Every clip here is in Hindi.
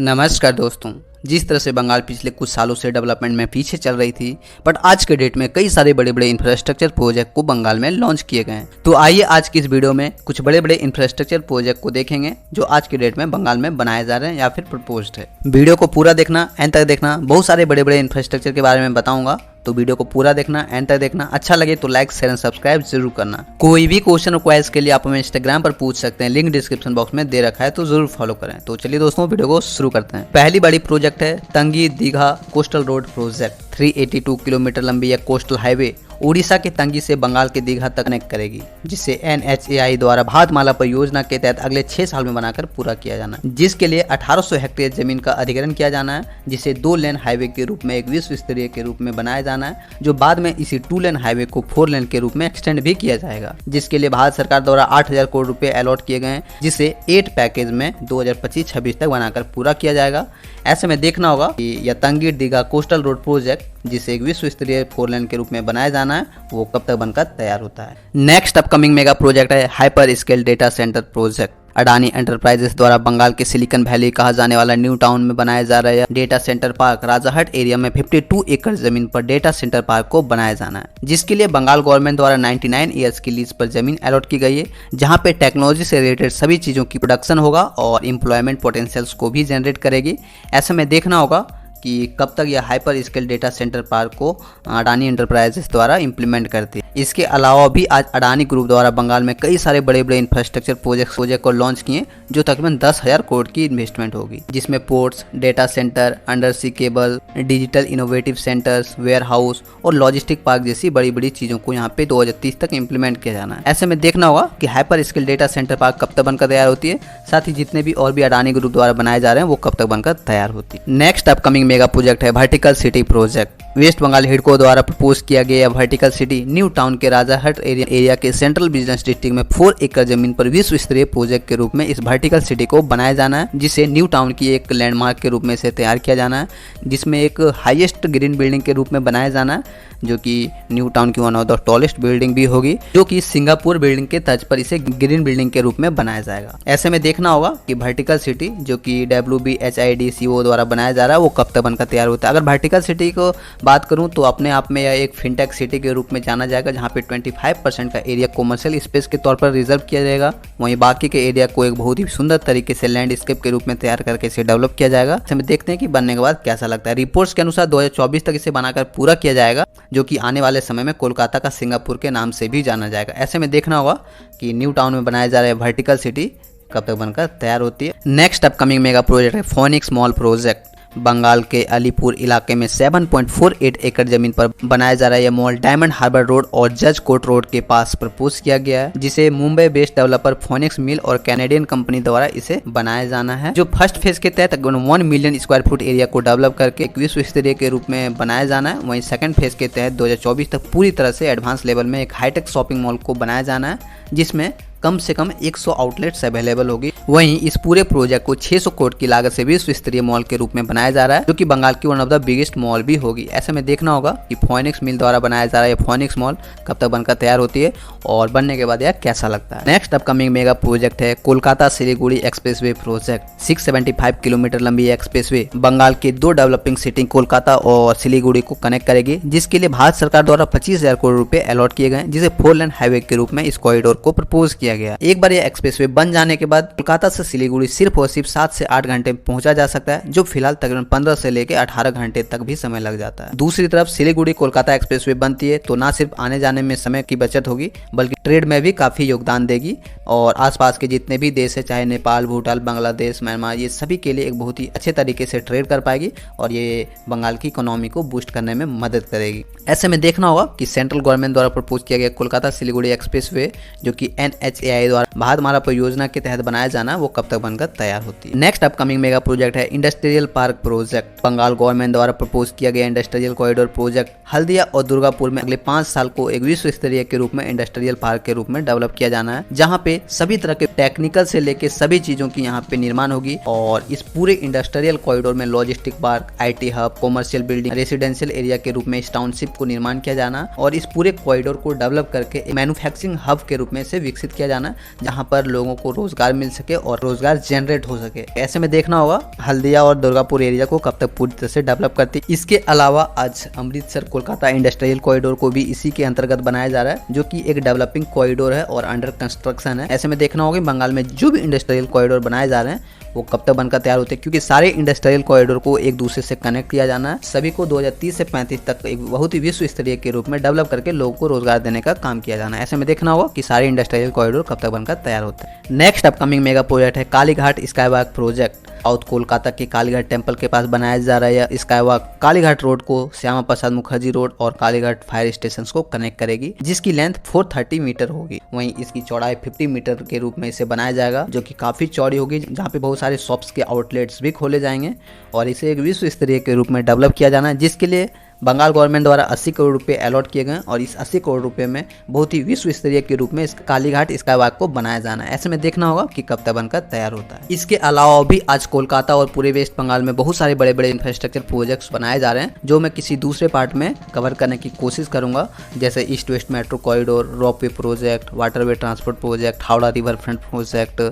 नमस्कार दोस्तों। जिस तरह से बंगाल पिछले कुछ सालों से डेवलपमेंट में पीछे चल रही थी, बट आज के डेट में कई सारे बड़े बड़े इंफ्रास्ट्रक्चर प्रोजेक्ट को बंगाल में लॉन्च किए गए हैं। तो आइए आज की इस वीडियो में कुछ बड़े बड़े इंफ्रास्ट्रक्चर प्रोजेक्ट को देखेंगे जो आज के डेट में बंगाल में बनाए जा रहे हैं या फिर प्रपोज्ड है। वीडियो को पूरा देखना, एंड तक देखना। बहुत सारे बड़े बड़े इंफ्रास्ट्रक्चर के बारे में बताऊंगा, तो वीडियो को पूरा देखना, एंड तक देखना। अच्छा लगे तो लाइक शेयर एंड सब्सक्राइब जरूर करना। कोई भी क्वेश्चन और क्वेरीज के लिए आप हमें इंस्टाग्राम पर पूछ सकते हैं, लिंक डिस्क्रिप्शन बॉक्स में दे रखा है, तो जरूर फॉलो करें। तो चलिए दोस्तों वीडियो को शुरू करते हैं। पहली बड़ी प्रोजेक्ट है तंगी Digha coastal road project. 382 kilometre लंबी यह कोस्टल हाईवे उड़ीसा के तंगी से बंगाल के दीघा तक कनेक्ट करेगी, जिसे NHAI द्वारा भारतमाला परियोजना के तहत अगले 6 साल में बनाकर पूरा किया जाना है, जिसके लिए 1800 हेक्टेयर जमीन का अधिग्रहण किया जाना है, जिसे 2 लेन हाईवे के रूप में एक विश्व स्तरीय के रूप में बनाया जाना है, जो बाद में इसी 2 लेन हाईवे को 4 लेन के रूप में एक्सटेंड भी किया जाएगा, जिसके लिए भारत सरकार द्वारा 8000 करोड़ रुपए अलॉट किए गए हैं, जिसे 8 पैकेज में 2025-26 तक बनाकर पूरा किया जाएगा। ऐसे में देखना होगा कि यह तंगी दीघा कोस्टल रोड प्रोजेक्ट, जिसे एक विश्व स्तरीय 4 लेन के रूप में बनाया जाना है, वो कब तक बनकर तैयार होता है। नेक्स्ट अपकमिंग मेगा प्रोजेक्ट है hyper scale data centre project. Adani enterprises द्वारा बंगाल के सिलिकॉन वैली कहा जाने वाला न्यू टाउन में बनाया जा रहा है डेटा सेंटर पार्क राजाहट एरिया में 52 एकड़ जमीन पर डेटा सेंटर पार्क को बनाया जाना है, जिसके लिए बंगाल गवर्नमेंट द्वारा 99 ईयर्स की लीज पर जमीन अलॉट की गई है, जहां पे टेक्नोलॉजी से रिलेटेड सभी चीजों की प्रोडक्शन होगा और एम्प्लॉयमेंट पोटेंशियल्स को भी जनरेट करेगी। ऐसे में देखना होगा कि कब तक यह hyper scale data centre park को अडानी एंटरप्राइजेस द्वारा इंप्लीमेंट करती है। इसके अलावा भी आज अडानी ग्रुप द्वारा बंगाल में कई सारे बड़े बड़े इंफ्रास्ट्रक्चर प्रोजेक्ट को लॉन्च किए, जो तकरीबन 10,000 करोड़ की इन्वेस्टमेंट होगी, जिसमें ports, data centre, under sea cable, digital innovative centres, warehouse और लॉजिस्टिक पार्क जैसी बड़ी बड़ी चीजों को यहाँ पे 2030 तक इम्प्लीमेंट किया जाना है। ऐसे में देखना होगा कि hyper scale data centre park कब तक बनकर तैयार होती है, साथ ही जितने भी और भी अडानी ग्रुप द्वारा बनाए जा रहे हैं वो कब तक बनकर तैयार होती है। नेक्स्ट अपकमिंग मेगा प्रोजेक्ट है vertical city project. West Bengal हिडको द्वारा प्रपोज किया गया वर्टिकल सिटी न्यू टाउन के राजाहट एरिया के सेंट्रल बिजनेस डिस्ट्रिक्ट में 4 एकड़ जमीन पर विश्व स्तरीय प्रोजेक्ट के रूप में इस वर्टिकल सिटी को बनाया जाना है, जिसे न्यू टाउन की एक लैंडमार्क के रूप में इसे तैयार किया जाना है, जिसमें एक हाईएस्ट ग्रीन बिल्डिंग के रूप में बनाया जाना है, जो कि न्यू टाउन की one of the tallest building भी होगी, जो कि सिंगापुर बिल्डिंग के तर्ज पर इसे ग्रीन बिल्डिंग के रूप में बनाया जाएगा। ऐसे में देखना होगा कि वर्टिकल सिटी जो कि WBHIDCO द्वारा बनाया जा रहा है वो कब तक बनकर तैयार होता है। अगर वर्टिकल सिटी को बात करूं तो अपने आप में यह एक फिनटेक सिटी के रूप में जाना जाएगा, जहां पे 25% का एरिया कॉमर्शियल स्पेस के तौर पर रिजर्व किया जाएगा, वहीं बाकी के एरिया को एक बहुत ही सुंदर तरीके से लैंडस्केप के रूप में तैयार करके इसे डेवलप किया जाएगा। ऐसे में देखते हैं कि बनने के बाद कैसा लगता है। रिपोर्ट्स के अनुसार 2024 तक इसे बनाकर पूरा किया जाएगा, जो कि आने वाले समय में कोलकाता का सिंगापुर के नाम से भी जाना जाएगा। ऐसे में देखना होगा कि न्यू टाउन में बनाया जा रहा है वर्टिकल सिटी कब तक बनकर तैयार होती है। नेक्स्ट अपकमिंग मेगा प्रोजेक्ट है फोनिक्स मॉल प्रोजेक्ट। बंगाल के अलीपुर इलाके में 7.48 एकड़ जमीन पर बनाया जा रहा है यह मॉल डायमंड हार्बर रोड और जज कोर्ट रोड के पास प्रपोज किया गया है, जिसे मुंबई बेस्ड डेवलपर फोनिक्स मिल और कैनेडियन कंपनी द्वारा इसे बनाया जाना है, जो फर्स्ट फेज के तहत 1 मिलियन स्क्वायर फुट एरिया को डेवलप करके एक विश्व स्तरीय के रूप में बनाया जाना है। वहीं सेकंड फेज के तहत 2024 तक पूरी तरह से एडवांस लेवल में एक हाईटेक शॉपिंग मॉल को बनाया जाना है, जिसमें कम से कम 100 आउटलेट्स अवेलेबल होगी। वहीं इस पूरे प्रोजेक्ट को 600 करोड़ की लागत से विश्व स्तरीय मॉल के रूप में बनाया जा रहा है, जो कि बंगाल की one of the biggest mall भी होगी। ऐसे में देखना होगा कि फोनिक्स मिल द्वारा बनाया जा रहा है फोनिक्स मॉल कब तक बनकर तैयार होती है और बनने के बाद यह कैसा लगता है। नेक्स्ट अपकमिंग मेगा प्रोजेक्ट है Kolkata Siliguri expressway project. 675 kilometre लंबी एक्सप्रेसवे बंगाल के 2 डेवलपिंग सिटी कोलकाता और सिलीगुड़ी को कनेक्ट करेगी, जिसके लिए भारत सरकार द्वारा 25,000 करोड़ रुपए अलॉट किए गए, जिसे 4 लेन हाईवे के रूप में इस कॉरिडोर को प्रपोज किया गया। एक बार यह एक्सप्रेसवे बन जाने के बाद कोलकाता से सिलीगुड़ी सिर्फ और सिर्फ 7 से 8 घंटे में पहुंचा जा सकता है, जो फिलहाल तकरीबन 15 से लेकर 18 घंटे तक भी समय लग जाता है। दूसरी तरफ सिलीगुड़ी कोलकाता एक्सप्रेसवे बनती है तो ना सिर्फ आने जाने में समय की बचत होगी, बल्कि ट्रेड में भी काफी योगदान देगी, और आसपास के जितने भी देश है, चाहे नेपाल, भूटान, बांग्लादेश, म्यांमार, ये सभी के लिए एक बहुत ही अच्छे तरीके से ट्रेड कर पाएगी और ये बंगाल की इकोनॉमी को बूस्ट करने में मदद करेगी। ऐसे में देखना होगा कि सेंट्रल गवर्नमेंट द्वारा प्रपोज किया गया कोलकाता सिलीगुड़ी एक्सप्रेसवे, जो कि NHAI द्वारा भारतमाला परियोजना के तहत बनाया जाना, वो कब तक बनकर तैयार होती है। नेक्स्ट अपकमिंग मेगा प्रोजेक्ट है industrial park project. Bengal government द्वारा प्रपोज किया गया इंडस्ट्रियल कॉरिडोर प्रोजेक्ट हल्दिया और दुर्गापुर में अगले 5 साल को एक विश्व स्तरीय के रूप में इंडस्ट्रियल पार्क के रूप में डेवलप किया जाना है, जहाँ पे सभी तरह के टेक्निकल से लेके सभी चीजों की यहाँ पे निर्माण होगी, और इस पूरे इंडस्ट्रियल कॉरिडोर में logistic park, IT hub, commercial building, residential area के रूप में इस टाउनशिप को निर्माण किया जाना और इस पूरे कॉरिडोर को डेवलप करके मैन्युफैक्चरिंग हब के रूप में इसे विकसित किया जाना है, जहाँ पर लोगों को रोजगार मिल सके और रोजगार जनरेट हो सके। ऐसे में देखना होगा हल्दिया और दुर्गापुर एरिया को कब तक पूरी तरह से डेवलप करती। इसके अलावा आज अमृतसर कोलकाता इंडस्ट्रियल कॉरिडोर को भी इसी के अंतर्गत बनाया जा रहा है, जो कि एक डेवलपिंग कॉरिडोर है और अंडर कंस्ट्रक्शन है। ऐसे में देखना होगा बंगाल में जो भी इंडस्ट्रियल कॉरिडोर बनाए जा रहे हैं वो कब तक बनकर तैयार होते हैं, क्योंकि सारे इंडस्ट्रियल कॉरिडोर को एक दूसरे से कनेक्ट किया जाना है। सभी को 2030 से 35 तक एक बहुत ही विश्व स्तरीय के रूप में डेवलप करके लोगों को रोजगार देने का काम किया जाना है। ऐसे में देखना होगा कि सारे इंडस्ट्रियल कॉरिडोर कब तक बनकर तैयार होते हैं। नेक्स्ट अपकमिंग मेगा प्रोजेक्ट है Kalighat skywalk project. South Kolkata के कालीघाट टेम्पल के पास बनाया जा रहा है यह स्काईवॉक कालीघाट रोड को श्यामा प्रसाद मुखर्जी रोड और कालीघाट फायर स्टेशन को कनेक्ट करेगी, जिसकी लेंथ 430 मीटर होगी। वहीं इसकी चौड़ाई 50 मीटर के रूप में इसे बनाया जाएगा, जो कि काफी चौड़ी होगी, जहाँ पे बहुत सारे शॉप्स के आउटलेट्स भी खोले जाएंगे और इसे एक विश्व स्तरीय के रूप में डेवलप किया जाना है, जिसके लिए बंगाल गवर्नमेंट द्वारा 80 करोड़ रुपए अलॉट किए गए और इस 80 करोड़ रुपए में बहुत ही विश्व स्तरीय के रूप में इस कालीघाट स्काईवॉक को बनाया जाना है। ऐसे में देखना होगा कि कब तक बनकर तैयार होता है। इसके अलावा भी आज कोलकाता और पूरे वेस्ट बंगाल में बहुत सारे बड़े बड़े इंफ्रास्ट्रक्चर प्रोजेक्ट्स बनाए जा रहे हैं, जो मैं किसी दूसरे पार्ट में कवर करने की कोशिश करूंगा, जैसे east west metro corridor, ropeway project, waterway transport project, Howrah river front project,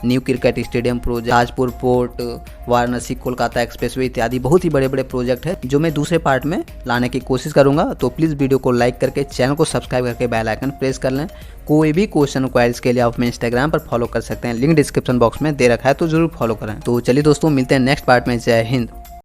new cricket stadium project, Tajpur port, Varanasi Kolkata expressway इत्यादि बहुत ही बड़े बड़े प्रोजेक्ट है, जो मैं दूसरे पार्ट में लाने की कोशिश करूंगा। तो प्लीज़ वीडियो को लाइक करके चैनल को सब्सक्राइब करके बेल आइकन प्रेस कर लें। कोई भी क्वेश्चन क्वायरीज के लिए आप हमें इंस्टाग्राम पर फॉलो कर सकते हैं, लिंक डिस्क्रिप्शन बॉक्स में दे रखा है, तो जरूर फॉलो करें। तो चलिए दोस्तों, मिलते हैं नेक्स्ट पार्ट में। जय हिंद।